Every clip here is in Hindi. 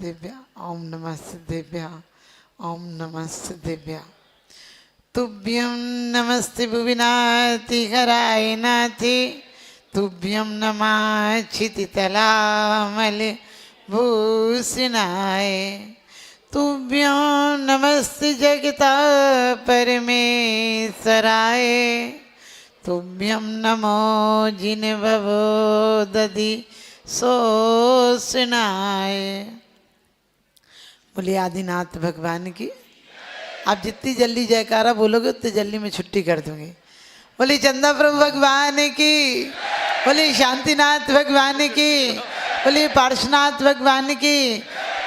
दिव्या ओम नमः दिव्या ओम नमः दिव्या तुभ्यं नमस्ते भुविनाथि हराय नाथि तुभ्यं नमः क्षितितलामले भूषणाय तुभ्यं नमस्ते जगता परमेश्वराय तुभ्यं नमो जिन्ववो दधि सोसनाय। बोलिए आदिनाथ भगवान की। आप जितनी जल्दी जयकारा बोलोगे उतनी जल्दी मैं छुट्टी कर दूंगी। बोलिए चंदा प्रभु भगवान की, बोलिए शांतिनाथ भगवान की, बोलिए पार्श्वनाथ भगवान की,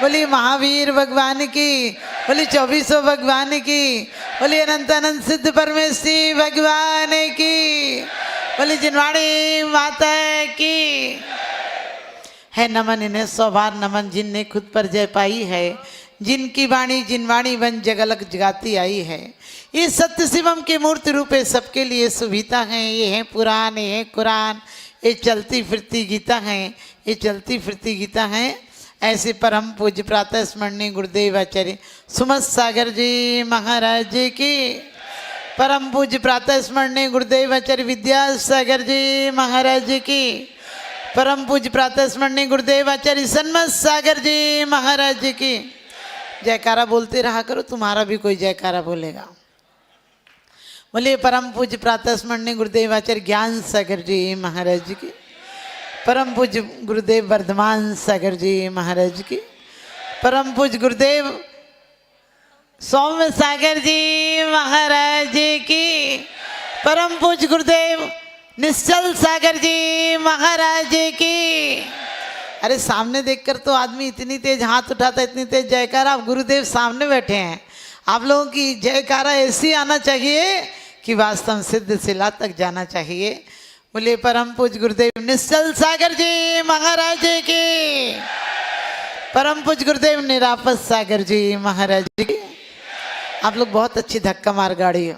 बोलिए महावीर भगवान की, बोलिए 2400 भगवान की, बोलिए अनंत अनंत सिद्ध परमेश्वरी भगवान की, बोलिए जिनवाणी माता की। है नमन इन्हें 100 बार नमन जिनने खुद पर जय पाई है, जिनकी वाणी जिनवाणी बन जगलग जगाती आई है। ये सत्य शिवम के मूर्ति रूपे सबके लिए सुविधा हैं। ये है पुराण, ये है कुरान, ये चलती फिरती गीता हैं, ये चलती फिरती गीता हैं। ऐसे परम पूज्य प्रातः स्मरणीय गुरुदेव आचार्य सुमत सागर जी महाराज जी की, परम पूज्य प्रातः स्मरणीय गुरुदेव आचार्य विद्यासागर जी महाराज जी की, परम पूज्य प्रातः स्मरणीय गुरुदेव आचार्य सन्मत सागर जी महाराज जी की। जयकारा बोलते रहा करो, तुम्हारा भी कोई जयकारा बोलेगा। बोलिए परम पूज्य प्रातः स्मरणीय गुरुदेव आचार्य ज्ञान सागर जी महाराज जी की, परम पूज्य गुरुदेव वर्धमान सागर जी महाराज की, परम पूज्य गुरुदेव सौम्य सागर जी महाराज जी की, परम पूज्य गुरुदेव निश्चल सागर जी महाराज जी की। अरे सामने देखकर तो आदमी इतनी तेज हाथ उठाता, इतनी तेज जयकारा। आप गुरुदेव सामने बैठे हैं, आप लोगों की जयकारा ऐसी आना चाहिए कि वास्तव सिद्ध शिला तक जाना चाहिए। बोलिए परम पूज्य गुरुदेव निश्चल सागर जी महाराज जी की, परम पूज्य गुरुदेव निरापद सागर जी महाराज जी की। आप लोग बहुत अच्छी धक्का मार गाड़ी हो।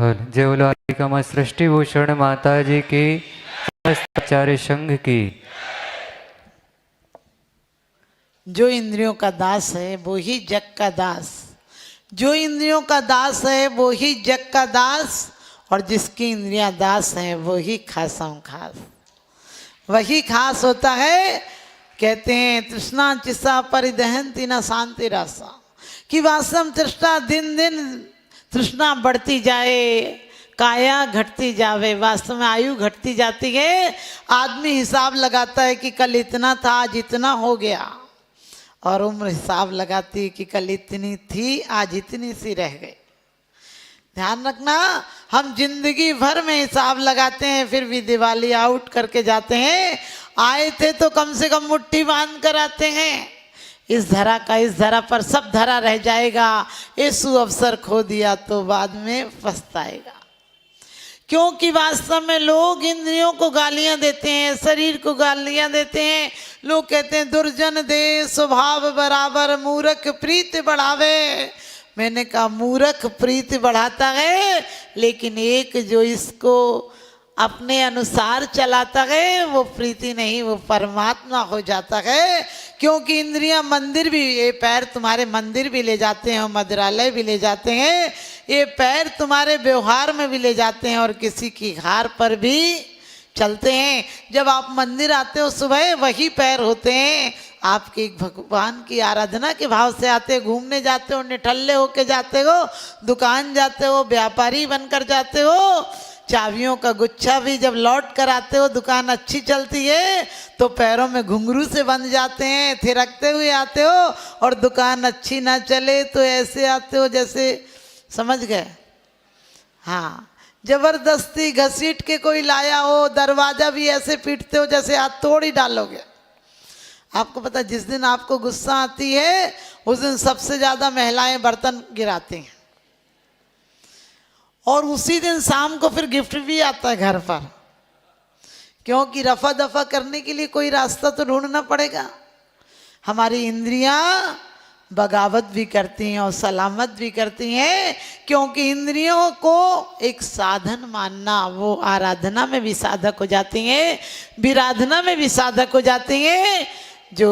जय बोलो सृष्टि भूषण माता जी की, समस्त आचार्य संघ की। जो इंद्रियों का दास है वो ही जग का दास, जो इंद्रियों का दास है वो ही जग का दास, और जिसकी इंद्रियां दास हैं वो ही खासों खास, वही खास होता है। कहते हैं तृष्णा चिसा परिदहंती न शांति रासा, कि वास्तव तृष्णा दिन दिन तृष्णा बढ़ती जाए, काया घटती जावे, वास्तव में आयु घटती जाती है। आदमी हिसाब लगाता है कि कल इतना था आज इतना हो गया, और उम्र हिसाब लगाती है कि कल इतनी थी आज इतनी सी रह गई। ध्यान रखना, हम जिंदगी भर में हिसाब लगाते हैं, फिर भी दिवाली आउट करके जाते हैं। आए थे तो कम से कम मुट्ठी बांध कर आते हैं। इस धरा का इस धरा पर सब धरा रह जाएगा। यीशु अवसर खो दिया तो बाद में पछताएगा। क्योंकि वास्तव में लोग इंद्रियों को गालियां देते हैं, शरीर को गालियां देते हैं। लोग कहते हैं दुर्जन दे स्वभाव बराबर, मूर्ख प्रीति बढ़ावे। मैंने कहा मूर्ख प्रीति बढ़ाता है, लेकिन एक जो इसको अपने अनुसार चलाता है वो प्रीति नहीं, वो परमात्मा हो जाता है। क्योंकि इंद्रियां मंदिर भी, ये पैर तुम्हारे मंदिर भी ले जाते हैं और मंदिरालय भी ले जाते हैं। ये पैर तुम्हारे व्यवहार में भी ले जाते हैं और किसी की हार पर भी चलते हैं। जब आप मंदिर आते हो सुबह, वही पैर होते हैं आपके भगवान की आराधना के भाव से आते हो। घूमने जाते हो, निठल्ले होके जाते हो, दुकान जाते हो, व्यापारी बनकर जाते हो। चाबियों का गुच्छा भी जब लौट कर आते हो, दुकान अच्छी चलती है तो पैरों में घुंघरू से बंध जाते हैं, थिरकते हुए आते हो। और दुकान अच्छी ना चले तो ऐसे आते हो जैसे, समझ गए? हाँ, जबरदस्ती घसीट के कोई लाया हो, दरवाजा भी ऐसे पीटते हो जैसे हाथ तोड़ ही डालोगे। आपको पता, जिस दिन आपको गुस्सा आती है उस दिन सबसे ज्यादा महिलाएं बर्तन गिराती हैं, और उसी दिन शाम को फिर गिफ्ट भी आता है घर पर। क्योंकि रफा दफा करने के लिए कोई रास्ता तो ढूंढना पड़ेगा। हमारी इंद्रियां बगावत भी करती हैं और सलामत भी करती हैं, क्योंकि इंद्रियों को एक साधन मानना, वो आराधना में भी साधक हो जाती हैं, विराधना में भी साधक हो जाती हैं। जो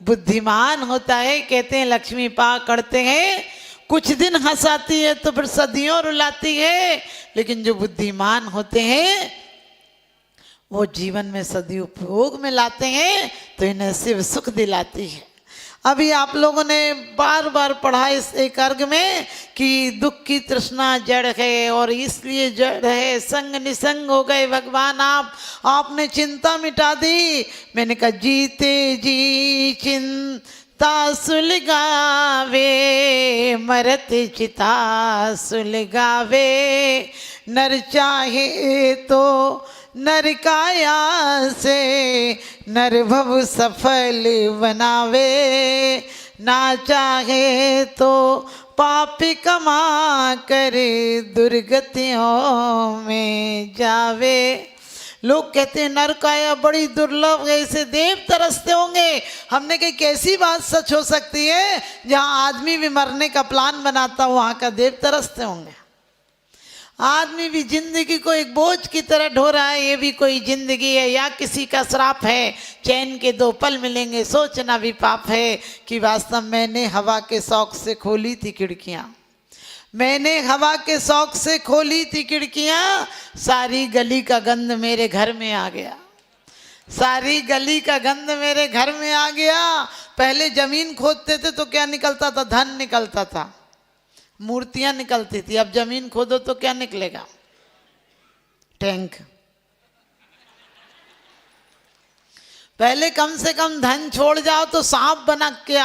बुद्धिमान होता है, कहते हैं लक्ष्मी पा करते हैं, कुछ दिन हंसाती है तो फिर सदियों रुलाती है, लेकिन जो बुद्धिमान होते हैं वो जीवन में सदुपयोग में लाते हैं, तो इन्हें शिव सुख दिलाती है। अभी आप लोगों ने बार बार पढ़ा इस एक अर्घ में कि दुख की तृष्णा जड़ है और इसलिए जड़ है, संग निसंग हो गए भगवान आप, आपने चिंता मिटा दी। मैंने कहा जीते जी चिंता सुलगावे, मरते चिता सुलगावे, नर चाहे तो नर काया से नर भव सफल बनावे, ना चाहे तो पापी कमा करे दुर्गतियों में जावे। लोग कहते हैं नर काया बड़ी दुर्लभ है, इसे देव तरसते होंगे। हमने कही कैसी बात सच हो सकती है, जहाँ आदमी भी मरने का प्लान बनाता वहाँ का देव तरसते होंगे। आदमी भी जिंदगी को एक बोझ की तरह ढो रहा है, ये भी कोई जिंदगी है या किसी का श्राप है, चैन के 2 पल मिलेंगे, सोचना भी पाप है कि वास्तव मैंने हवा के शौक से खोली थी खिड़कियाँ, मैंने हवा के शौक से खोली थी खिड़कियाँ, सारी गली का गंध मेरे घर में आ गया, सारी गली का गंध मेरे घर में आ गया। पहले जमीन खोदते थे तो क्या निकलता था, धन निकलता था, मूर्तियां निकलती थी। अब जमीन खोदो तो क्या निकलेगा, टैंक। पहले कम से कम धन छोड़ जाओ तो सांप बना के,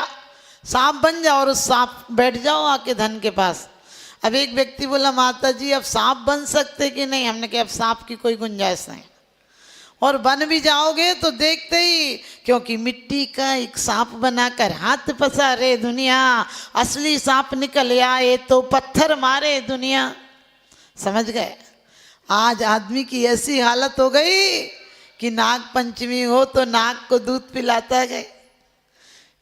सांप बन जाओ और उस सांप बैठ जाओ आके धन के पास। अब एक व्यक्ति बोला माता जी अब सांप बन सकते कि नहीं, हमने कहा अब सांप की कोई गुंजाइश नहीं, और बन भी जाओगे तो देखते ही, क्योंकि मिट्टी का एक सांप बनाकर हाथ पसारे दुनिया, असली सांप निकल आए तो पत्थर मारे दुनिया। समझ गए? आज आदमी की ऐसी हालत हो गई कि नाग पंचमी हो तो नाग को दूध पिलाता है।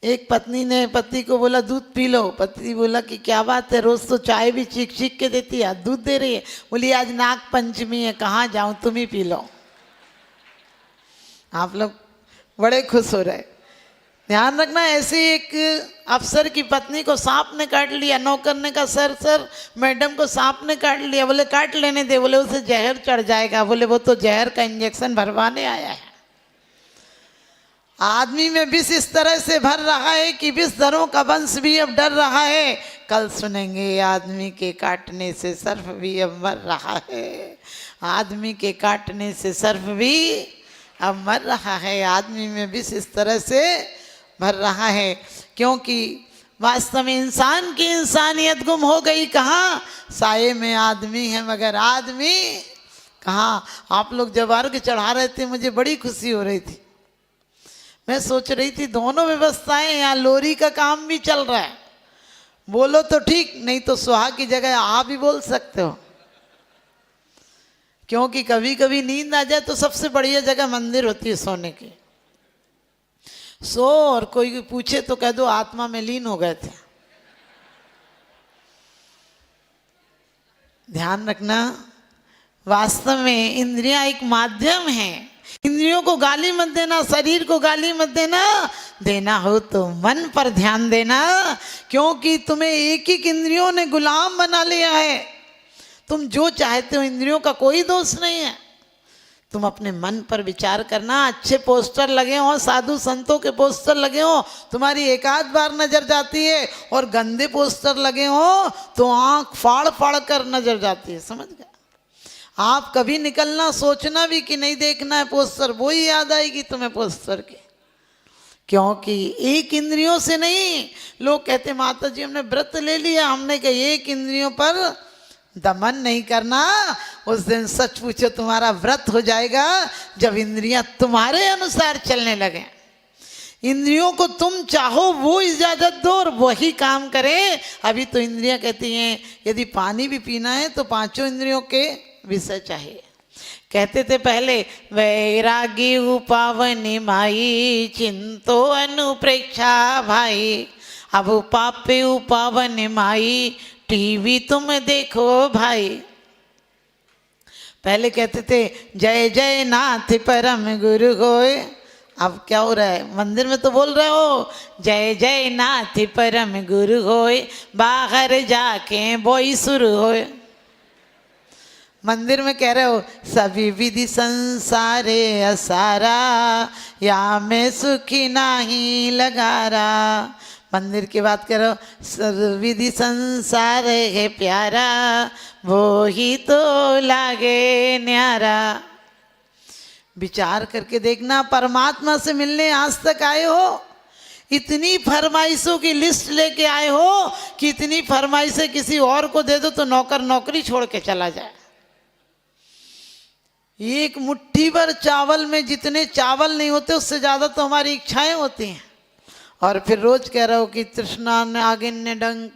एक पत्नी ने पति को बोला दूध पी लो, पति बोला कि क्या बात है, रोज तो चाय भी चीख चीख के देती है, दूध दे रही है। बोली आज नाग पंचमी है, कहाँ जाऊं, तुम ही पी लो। आप लोग बड़े खुश हो रहे। ध्यान रखना, ऐसे एक अफसर की पत्नी को सांप ने काट लिया, नौकर ने कहा सर मैडम को सांप ने काट लिया। बोले काट लेने दे, बोले उसे जहर चढ़ जाएगा। बोले वो तो जहर का इंजेक्शन भरवाने आया है। आदमी में विष इस तरह से भर रहा है कि विषधरों का वंश भी अब डर रहा है। कल सुनेंगे आदमी के काटने से सर्प भी अब मर रहा है, आदमी के काटने से सर्प भी अब मर रहा है। आदमी में विष इस तरह से भर रहा है, क्योंकि वास्तव में इंसान की इंसानियत गुम हो गई। कहाँ साये में आदमी है मगर आदमी कहाँ। आप लोग जब अर्घ चढ़ा रहे थे मुझे बड़ी खुशी हो रही थी। मैं सोच रही थी दोनों व्यवस्थाएं, यहाँ लोरी का काम भी चल रहा है, बोलो तो ठीक, नहीं तो सुहाग की जगह आ भी बोल सकते हो, क्योंकि कभी कभी नींद आ जाए तो सबसे बढ़िया जगह मंदिर होती है सोने की। सो और कोई पूछे तो कह दो आत्मा में लीन हो गए थे। ध्यान रखना, वास्तव में इंद्रियां एक माध्यम है। इंद्रियों को गाली मत देना, शरीर को गाली मत देना, देना हो तो मन पर ध्यान देना, क्योंकि तुम्हें एक एक इंद्रियों ने गुलाम बना लिया है। तुम जो चाहते हो, इंद्रियों का कोई दोष नहीं है। तुम अपने मन पर विचार करना। अच्छे पोस्टर लगे हों, साधु संतों के पोस्टर लगे हों, तुम्हारी एक आध बार नजर जाती है, और गंदे पोस्टर लगे हों तो आंख फाड़ फाड़ कर नजर जाती है। समझ गए? आप कभी निकलना सोचना भी कि नहीं देखना है पोस्टर, वो ही याद आएगी तुम्हें पोस्टर की, क्योंकि एक इंद्रियों से नहीं। लोग कहते माता जी हमने व्रत ले लिया, हमने कहा एक इंद्रियों पर दमन नहीं करना। उस दिन सच पूछो तुम्हारा व्रत हो जाएगा जब इंद्रियां तुम्हारे अनुसार चलने लगे। इंद्रियों को तुम चाहो वो इजाजत दो और वही काम करे। अभी तो इंद्रियां कहती हैं यदि पानी भी पीना है तो पांचों इंद्रियों के विषय चाहिए। कहते थे पहले वैरागी उपावनी माई चिंतो अनुप्रेक्षा भाई। अब पापे पावन माई टीवी तुम देखो भाई। पहले कहते थे जय जय नाथ परम गुरु होए, अब क्या हो रहा है, मंदिर में तो बोल रहे हो जय जय नाथ परम गुरु होए, बाहर जाके बोई शुरू होए। मंदिर में कह रहे हो सभी विधि संसारे असारा, या मैं सुखी नाही लगारा। मंदिर की बात करो विधि संसार है प्यारा, वो ही तो लागे न्यारा। विचार करके देखना, परमात्मा से मिलने आज तक आए हो, इतनी फरमाइशों की लिस्ट लेके आए हो कि इतनी फरमाइशें किसी और को दे दो तो नौकर नौकरी छोड़ के चला जाए। एक मुट्ठी भर चावल में जितने चावल नहीं होते उससे ज़्यादा तो हमारी इच्छाएं होती हैं। और फिर रोज कह रहे हो कि तृष्णा ने आगे ने डंग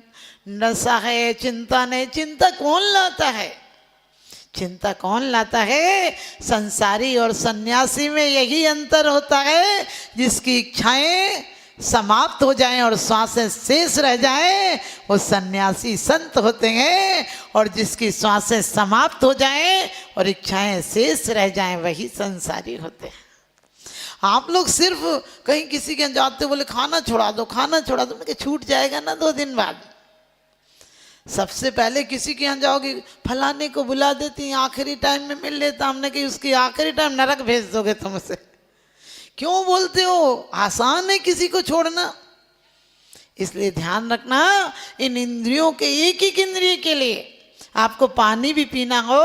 नशा है, चिंता नहीं। चिंता कौन लाता है, चिंता कौन लाता है? संसारी और सन्यासी में यही अंतर होता है, जिसकी इच्छाएं समाप्त हो जाएं और श्वासें शेष रह जाएं वो सन्यासी संत होते हैं, और जिसकी श्वासें समाप्त हो जाएं और इच्छाएं शेष रह जाएं वही संसारी होते हैं। आप लोग सिर्फ कहीं किसी के यहाँ जाते हो, बोले खाना छोड़ा दो, खाना छोड़ा दो, मैं छूट जाएगा ना 2 दिन बाद। सबसे पहले किसी के यहाँ जाओगे, फलाने को बुला देती, आखिरी टाइम में मिल लेता, हमने कही उसकी आखिरी टाइम नरक भेज दोगे तुम उसे। क्यों बोलते हो, आसान है किसी को छोड़ना। इसलिए ध्यान रखना, इन इंद्रियों के एक एक इंद्रिय के लिए आपको पानी भी पीना हो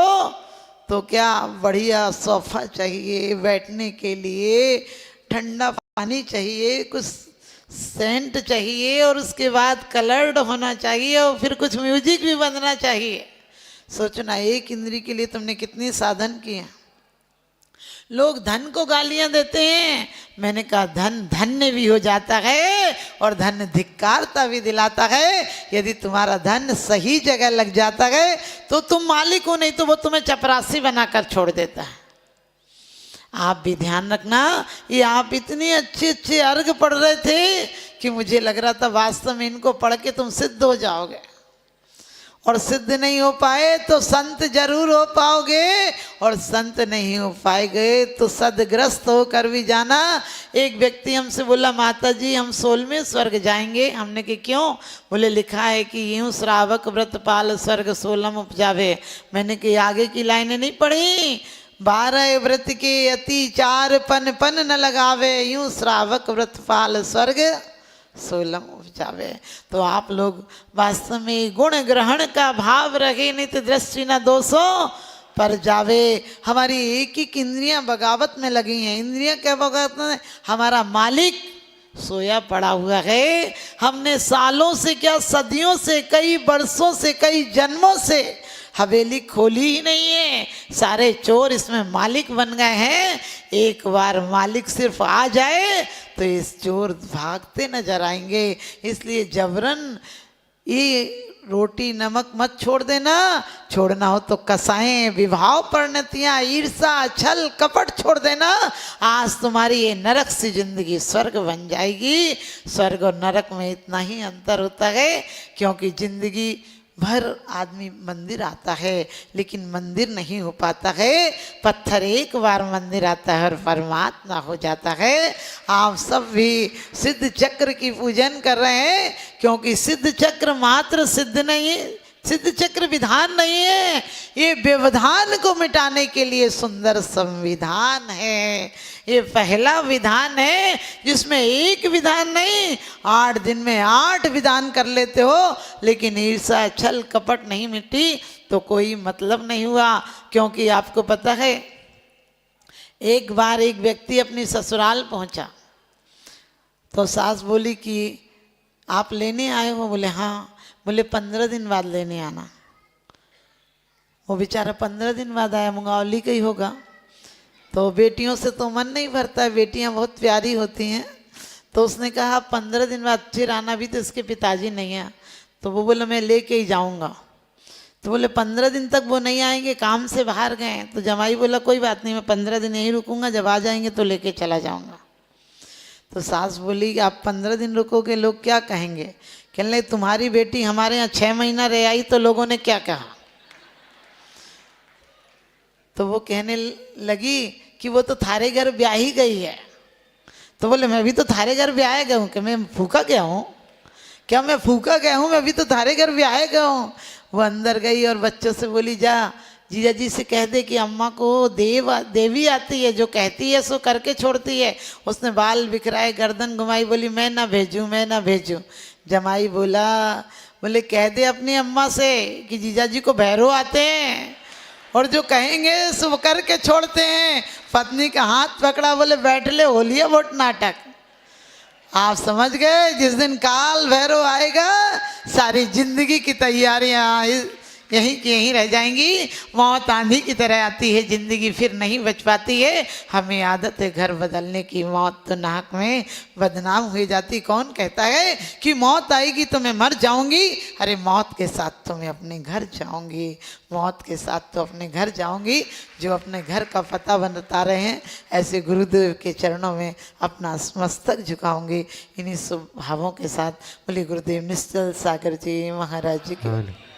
तो क्या बढ़िया सोफा चाहिए बैठने के लिए, ठंडा पानी चाहिए, कुछ सेंट चाहिए, और उसके बाद कलर्ड होना चाहिए, और फिर कुछ म्यूजिक भी बजना चाहिए। सोचना एक इंद्री के लिए तुमने कितने साधन किए। लोग धन को गालियां देते हैं, मैंने कहा धन धन्य भी हो जाता है और धन धिक्कारता भी दिलाता है। यदि तुम्हारा धन सही जगह लग जाता है तो तुम मालिक हो, नहीं तो वो तुम्हें चपरासी बनाकर छोड़ देता है। आप भी ध्यान रखना, ये आप इतने अच्छे अच्छे अर्घ पढ़ रहे थे कि मुझे लग रहा था वास्तव में इनको पढ़ के तुम सिद्ध हो जाओगे, और सिद्ध नहीं हो पाए तो संत जरूर हो पाओगे, और संत नहीं हो पाएंगे तो सदग्रस्त होकर भी जाना। एक व्यक्ति हमसे बोला माता जी हम 16वें स्वर्ग जाएंगे। हमने कि क्यों? बोले लिखा है कि यूं श्रावक व्रतपाल स्वर्ग 16 उपजावे। मैंने कि आगे की लाइनें नहीं पढ़ी, 12 व्रत के अति 4 पन पन न लगावे, यूं श्रावक व्रतपाल स्वर्ग 16 उपजावे। तो आप लोग वास्तव में गुण ग्रहण का भाव रखे, नहीं तो दृष्टि न दोषों पर जावे। हमारी एक एक इंद्रियां बगावत में लगी हैं। इंद्रियां क्या बगावत में? हमारा मालिक सोया पड़ा हुआ है। हमने सालों से क्या सदियों से, कई वर्षों से, कई जन्मों से हवेली खोली ही नहीं है। सारे चोर इसमें मालिक बन गए हैं। एक बार मालिक सिर्फ आ जाए तो इस चोर भागते नजर आएंगे। इसलिए जबरन ये रोटी नमक मत छोड़ देना। छोड़ना हो तो कसाएं, विभाव, परिणतियां, ईर्षा, छल, कपट छोड़ देना। आज तुम्हारी ये नरक सी जिंदगी स्वर्ग बन जाएगी। स्वर्ग और नरक में इतना ही अंतर होता है, क्योंकि जिंदगी भर आदमी मंदिर आता है लेकिन मंदिर नहीं हो पाता है। पत्थर एक बार मंदिर आता है और परमात्मा हो जाता है। आप सब भी सिद्ध चक्र की पूजन कर रहे हैं, क्योंकि सिद्ध चक्र मात्र सिद्ध नहीं है, सिद्ध चक्र विधान नहीं है, ये व्यवधान को मिटाने के लिए सुंदर संविधान है। ये पहला विधान है जिसमें एक विधान नहीं, 8 दिन में 8 विधान कर लेते हो, लेकिन ईर्षा, छल, कपट नहीं मिटी तो कोई मतलब नहीं हुआ। क्योंकि आपको पता है, एक बार एक व्यक्ति अपनी ससुराल पहुंचा तो सास बोली कि आप लेने आए हो? बोले हाँ। बोले 15 दिन बाद लेने आना। वो बेचारा 15 दिन बाद आया, मुंगावली का ही होगा। तो बेटियों से तो मन नहीं भरता है, बेटियां बहुत प्यारी होती हैं। तो उसने कहा 15 दिन बाद फिर आना, भी तो इसके पिताजी नहीं है। तो वो बोला मैं लेके ही जाऊंगा। तो बोले 15 दिन तक वो नहीं आएंगे, काम से बाहर गए। तो जमाई बोला कोई बात नहीं, मैं 15 दिन यहीं रुकूंगा, जब आ जाएंगे तो लेके चला जाऊंगा। तो सास बोली कि आप 15 दिन रुकोगे, लोग क्या कहेंगे? कहने लगे तुम्हारी बेटी हमारे यहाँ 6 महीना रह आई तो लोगों ने क्या कहा? तो वो कहने लगी कि वो तो थारे घर ब्याह ही गई है। तो बोले मैं भी तो थारे घर ब्याह गया हूँ। कि मैं फूका गया हूँ? क्या मैं फूका गया हूँ? मैं भी तो थारे घर ब्याह गया हूँ। वो अंदर गई और बच्चों से बोली जा जीजा जी से कह दे कि अम्मा को देवी आती है, जो कहती है सो करके छोड़ती है। उसने बाल बिखराए, गर्दन घुमाई, बोली मैं ना भेजूं, मैं ना भेजूं। जमाई बोले कह दे अपनी अम्मा से कि जीजा जी को भैरव आते हैं और जो कहेंगे सो करके छोड़ते हैं। पत्नी का हाथ पकड़ा, बोले बैठ ले, हो लिया वोट नाटक। आप समझ गए, जिस दिन काल भैरव आएगा सारी जिंदगी की तैयारियां यहीं की यहीं रह जाएंगी। मौत आंधी की तरह आती है, जिंदगी फिर नहीं बच पाती है। हमें आदत है घर बदलने की, मौत तो नाक में बदनाम हुई जाती। कौन कहता है कि मौत आएगी तो मैं मर जाऊंगी? अरे मौत के साथ तो मैं अपने घर जाऊंगी, मौत के साथ तो अपने घर जाऊंगी। जो अपने घर का पता बता रहे हैं, ऐसे गुरुदेव के चरणों में अपना मस्तक झुकाऊंगी। इन्हीं शुभ भावों के साथ बोले गुरुदेव निश्चल सागर जी महाराज जी की।